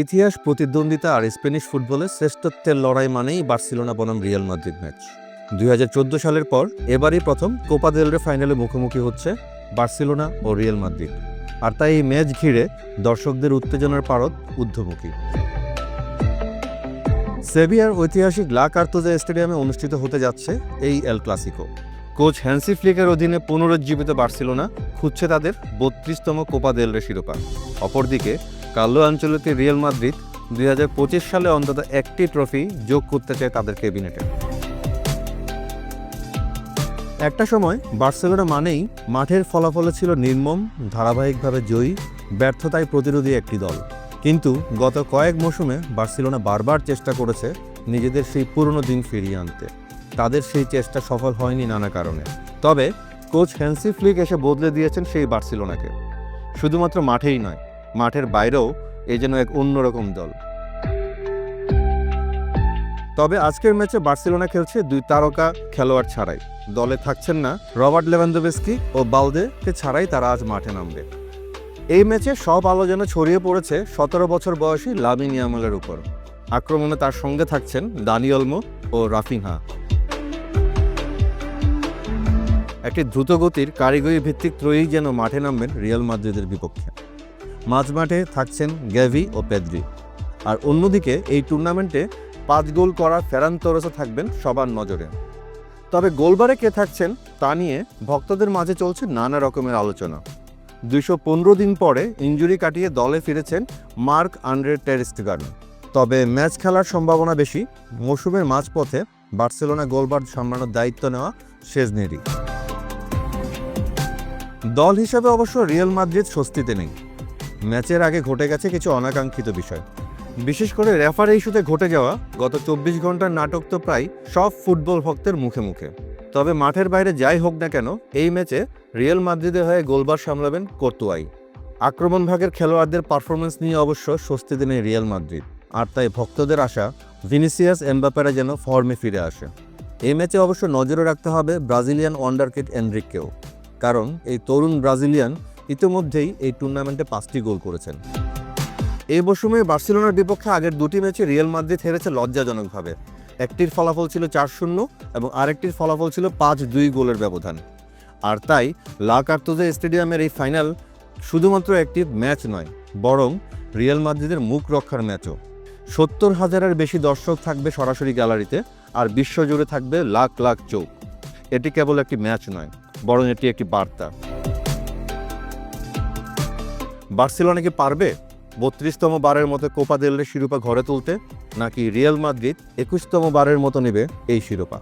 ইতিহাস, প্রতিদ্বন্দ্বিতা আর স্প্যানিশ ফুটবলের শ্রেষ্ঠত্বের লড়াই মানেই বার্সেলোনা বনাম রিয়াল মাদ্রিদ ম্যাচ। 2014 সালের পর এবারই প্রথম কোপা দেল রে ফাইনালে মুখোমুখি হচ্ছে বার্সেলোনা ও রিয়াল মাদ্রিদ, আর তাই এই ম্যাচ ঘিরে দর্শকদের উত্তেজনার পারদ ঊর্ধ্বমুখী। সেভিয়ার ঐতিহাসিক লা কার্তুজা স্টেডিয়ামে অনুষ্ঠিত হতে যাচ্ছে এই এল ক্লাসিকো। কোচ হ্যান্সি ফ্লিকের অধীনে পুনরুজ্জীবিত বার্সেলোনা খুঁজছে তাদের 32তম কোপা দেল রে শিরোপা। অপরদিকে কার্লো আনচেলত্তি রিয়াল মাদ্রিদ 2025 সালে অন্তত একটি ট্রফি যোগ করতে চায় তাদের ক্যাবিনেটে। একটা সময় বার্সেলোনা মানেই মাঠের ফলাফলে ছিল নির্মম, ধারাবাহিকভাবে জয়ী, ব্যর্থতায় প্রতিরোধী একটি দল। কিন্তু গত কয়েক মৌসুমে বার্সেলোনা বারবার চেষ্টা করেছে নিজেদের সেই পুরনো দিন ফিরিয়ে আনতে। তাদের সেই চেষ্টা সফল হয়নি নানা কারণে। তবে কোচ হ্যান্সি ফ্লিক এসে বদলে দিয়েছেন সেই বার্সেলোনাকে। শুধুমাত্র মাঠেই নয়, মাঠের বাইরেও এ যেন এক অন্যরকম দল। তবে আজকের ম্যাচে বার্সেলোনা খেলছে দুই তারকা খেলোয়াড় ছাড়াই। দলে থাকছেন না রবার্ট লেভানডোভস্কি ও বালদেকে ছাড়াই তারা আজ মাঠে নামবে। এই ম্যাচে সব আলো যেন ছড়িয়ে পড়েছে 17 বছর বয়সী লামিন ইয়ামালের উপর। আক্রমণে তার সঙ্গে থাকছেন দানি ওলমো ও রাফিনহা। একটি দ্রুতগতির কারিগরি ভিত্তিক ত্রয়ী যেন মাঠে নামবেন রিয়াল মাদ্রিদের বিপক্ষে। মাঝমাঠে থাকছেন গ্যাভি ও পেদ্রি। আর অন্যদিকে এই টুর্নামেন্টে 5 গোল করা ফেরান তোরেসও থাকবেন সবার নজরে। তবে গোলবারে কে থাকছেন তা নিয়ে ভক্তদের মাঝে চলছে নানা রকমের আলোচনা। 215 দিন পরে ইনজুরি কাটিয়ে দলে ফিরেছেন মার্ক আন্দ্রে টের স্টেগেন। তবে ম্যাচ খেলার সম্ভাবনা বেশি মৌসুমের মাঝপথে বার্সেলোনা গোলবার সামলানোর দায়িত্ব নেওয়া শেজনেরই। দল হিসেবে অবশ্য রিয়াল মাদ্রিদ স্বস্তিতে নেই। ম্যাচের আগে ঘটে গেছে কিছু অনাকাঙ্ক্ষিত বিষয়। বিশেষ করে রেফারি ইস্যুতে ঘটে যাওয়া গত 24 ঘন্টার নাটক তো প্রায় সব ফুটবল ভক্তের মুখে মুখে। তবে মাঠের বাইরে যাই হোক না কেন, এই ম্যাচে রিয়াল মাদ্রিদের হয়ে গোলবার সামলাবেন কোর্তুয়াই। আক্রমণ ভাগের খেলোয়াড়দের পারফরমেন্স নিয়ে অবশ্য স্বস্তিতে নেই রিয়াল মাদ্রিদ। আর তাই ভক্তদের আশা ভিনিসিয়াস, এমবাপ্পেরা যেন ফর্মে ফিরে আসে। এই ম্যাচে অবশ্য নজরে রাখতে হবে ব্রাজিলিয়ান ওয়ান্ডারকিড এনরিকেও, কারণ এই তরুণ ব্রাজিলিয়ান ইতিমধ্যেই এই টুর্নামেন্টে 5টি গোল করেছেন। এই মৌসুমে বার্সেলোনার বিপক্ষে আগের 2টি ম্যাচে রিয়াল মাদ্রিদ হেরেছে লজ্জাজনকভাবে। একটির ফলাফল ছিল 4-0 এবং আরেকটির ফলাফল ছিল 5-2 গোলের ব্যবধান। আর তাই লা কার্তুজা স্টেডিয়ামের এই ফাইনাল শুধুমাত্র একটি ম্যাচ নয়, বরং রিয়াল মাদ্রিদের মুখ রক্ষার ম্যাচও। 70,000-এর বেশি দর্শক থাকবে সরাসরি গ্যালারিতে, আর বিশ্বজুড়ে থাকবে লাখ লাখ চোখ। এটি কেবল একটি ম্যাচ নয়, বরং এটি একটি বার্তা। বার্সেলোনা কি পারবে 32তম বারের মতো কোপা দেল রে শিরোপা ঘরে তুলতে, নাকি রিয়াল মাদ্রিদ 21তম বারের মতো নেবে এই শিরোপা?